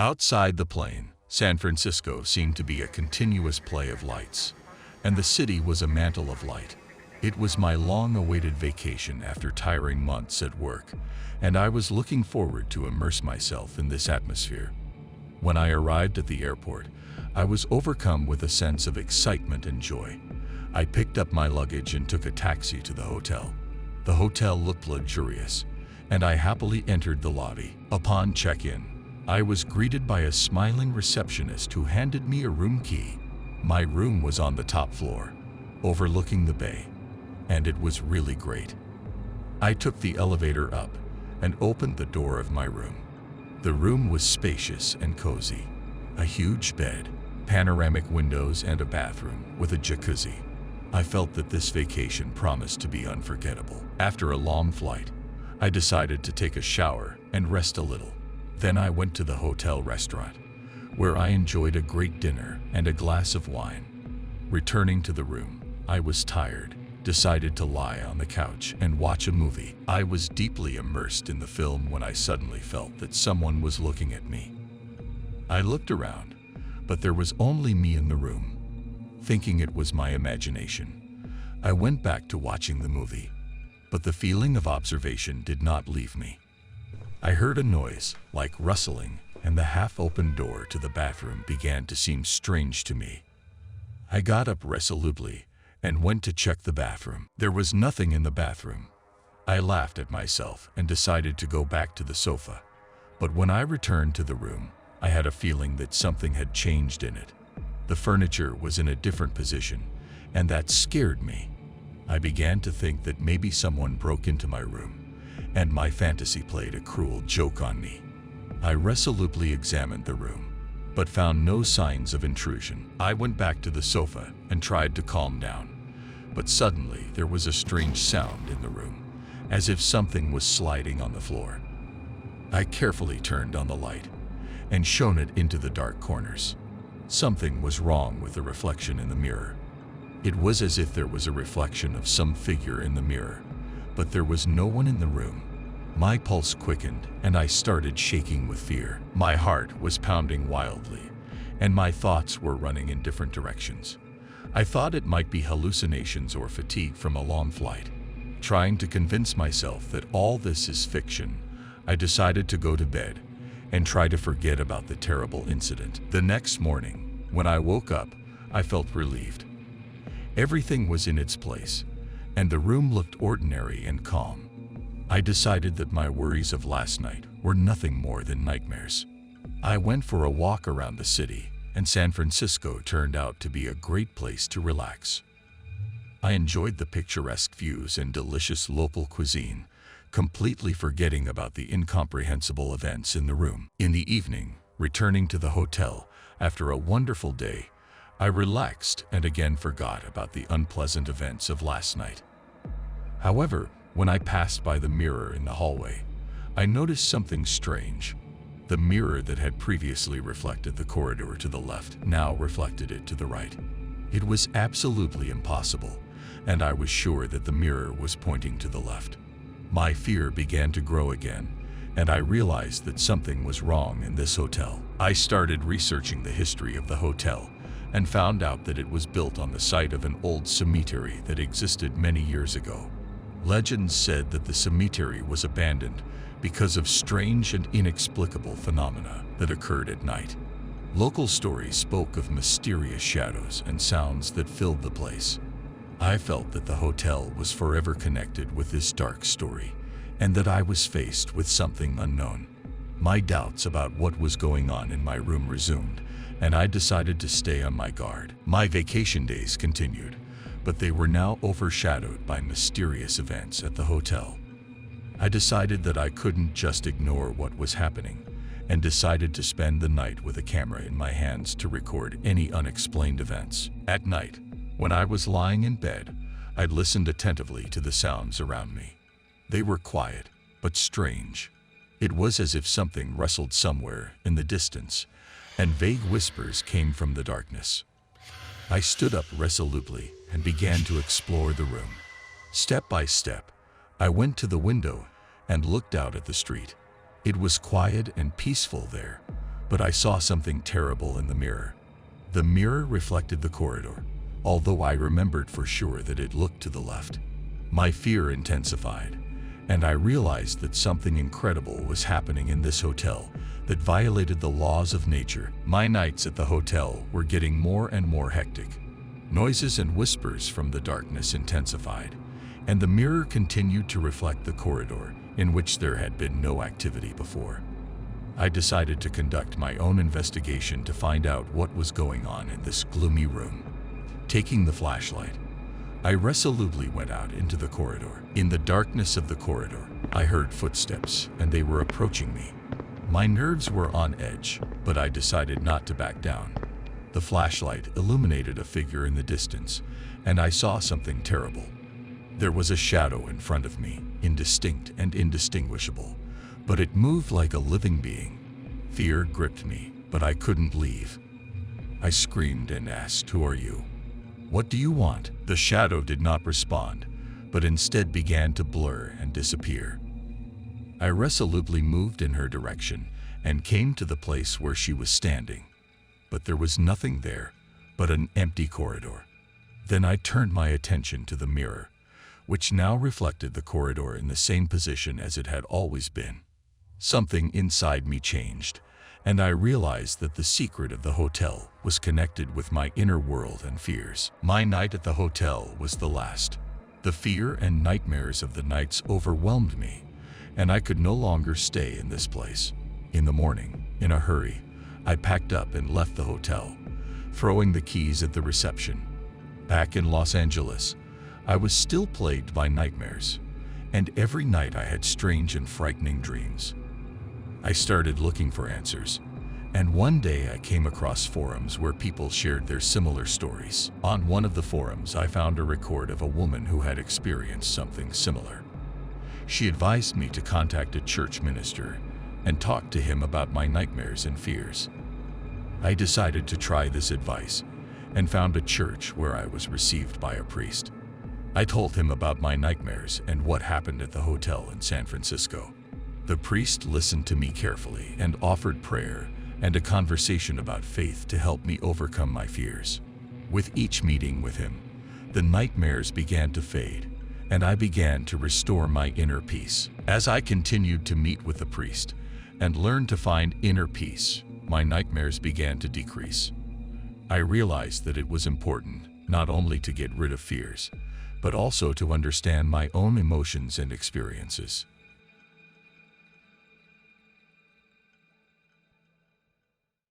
Outside the plane, San Francisco seemed to be a continuous play of lights, and the city was a mantle of light. It was my long-awaited vacation after tiring months at work, and I was looking forward to immerse myself in this atmosphere. When I arrived at the airport, I was overcome with a sense of excitement and joy. I picked up my luggage and took a taxi to the hotel. The hotel looked luxurious, and I happily entered the lobby. Upon check-in, I was greeted by a smiling receptionist who handed me a room key. My room was on the top floor, overlooking the bay, and it was really great. I took the elevator up and opened the door of my room. The room was spacious and cozy. A huge bed, panoramic windows, and a bathroom with a jacuzzi. I felt that this vacation promised to be unforgettable. After a long flight, I decided to take a shower and rest a little. Then I went to the hotel restaurant, where I enjoyed a great dinner and a glass of wine. Returning to the room, I was tired, decided to lie on the couch and watch a movie. I was deeply immersed in the film when I suddenly felt that someone was looking at me. I looked around, but there was only me in the room. Thinking it was my imagination, I went back to watching the movie, but the feeling of observation did not leave me. I heard a noise, like rustling, and the half-open door to the bathroom began to seem strange to me. I got up resolutely and went to check the bathroom. There was nothing in the bathroom. I laughed at myself and decided to go back to the sofa. But when I returned to the room, I had a feeling that something had changed in it. The furniture was in a different position, and that scared me. I began to think that maybe someone broke into my room, and my fantasy played a cruel joke on me. I resolutely examined the room, but found no signs of intrusion. I went back to the sofa and tried to calm down, but suddenly there was a strange sound in the room, as if something was sliding on the floor. I carefully turned on the light and shone it into the dark corners. Something was wrong with the reflection in the mirror. It was as if there was a reflection of some figure in the mirror, but there was no one in the room. My pulse quickened, and I started shaking with fear. My heart was pounding wildly, and my thoughts were running in different directions. I thought it might be hallucinations or fatigue from a long flight. Trying to convince myself that all this is fiction, I decided to go to bed and try to forget about the terrible incident. The next morning, when I woke up, I felt relieved. Everything was in its place, and the room looked ordinary and calm. I decided that my worries of last night were nothing more than nightmares. I went for a walk around the city, and San Francisco turned out to be a great place to relax. I enjoyed the picturesque views and delicious local cuisine, completely forgetting about the incomprehensible events in the room. In the evening, returning to the hotel after a wonderful day, I relaxed and again forgot about the unpleasant events of last night. However, when I passed by the mirror in the hallway, I noticed something strange. The mirror that had previously reflected the corridor to the left now reflected it to the right. It was absolutely impossible, and I was sure that the mirror was pointing to the left. My fear began to grow again, and I realized that something was wrong in this hotel. I started researching the history of the hotel and found out that it was built on the site of an old cemetery that existed many years ago. Legends said that the cemetery was abandoned because of strange and inexplicable phenomena that occurred at night. Local stories spoke of mysterious shadows and sounds that filled the place. I felt that the hotel was forever connected with this dark story, and that I was faced with something unknown. My doubts about what was going on in my room resumed, and I decided to stay on my guard. My vacation days continued, but they were now overshadowed by mysterious events at the hotel. I decided that I couldn't just ignore what was happening, and decided to spend the night with a camera in my hands to record any unexplained events. At night, when I was lying in bed, I listened attentively to the sounds around me. They were quiet, but strange. It was as if something rustled somewhere in the distance, and vague whispers came from the darkness. I stood up resolutely and began to explore the room. Step by step, I went to the window and looked out at the street. It was quiet and peaceful there, But I saw something terrible in the mirror. The mirror reflected the corridor, although I remembered for sure that it looked to the left. My fear intensified, and I realized that something incredible was happening in this hotel that violated the laws of nature. My nights at the hotel were getting more and more hectic. Noises and whispers from the darkness intensified, and the mirror continued to reflect the corridor in which there had been no activity before. I decided to conduct my own investigation to find out what was going on in this gloomy room. Taking the flashlight, I resolutely went out into the corridor. In the darkness of the corridor, I heard footsteps, and they were approaching me. My nerves were on edge, but I decided not to back down. The flashlight illuminated a figure in the distance, and I saw something terrible. There was a shadow in front of me, indistinct and indistinguishable, but it moved like a living being. Fear gripped me, but I couldn't leave. I screamed and asked, "Who are you? What do you want?" The shadow did not respond, but instead began to blur and disappear. I resolutely moved in her direction and came to the place where she was standing. But there was nothing there but an empty corridor. Then I turned my attention to the mirror, which now reflected the corridor in the same position as it had always been. Something inside me changed, and I realized that the secret of the hotel was connected with my inner world and fears. My night at the hotel was the last. The fear and nightmares of the nights overwhelmed me, and I could no longer stay in this place. In the morning, in a hurry, I packed up and left the hotel, throwing the keys at the reception. Back in Los Angeles, I was still plagued by nightmares, and every night I had strange and frightening dreams. I started looking for answers, and one day I came across forums where people shared their similar stories. On one of the forums, I found a record of a woman who had experienced something similar. She advised me to contact a church minister and talk to him about my nightmares and fears. I decided to try this advice and found a church where I was received by a priest. I told him about my nightmares and what happened at the hotel in San Francisco. The priest listened to me carefully and offered prayer and a conversation about faith to help me overcome my fears. With each meeting with him, the nightmares began to fade, and I began to restore my inner peace. As I continued to meet with the priest and learned to find inner peace, my nightmares began to decrease. I realized that it was important not only to get rid of fears, but also to understand my own emotions and experiences.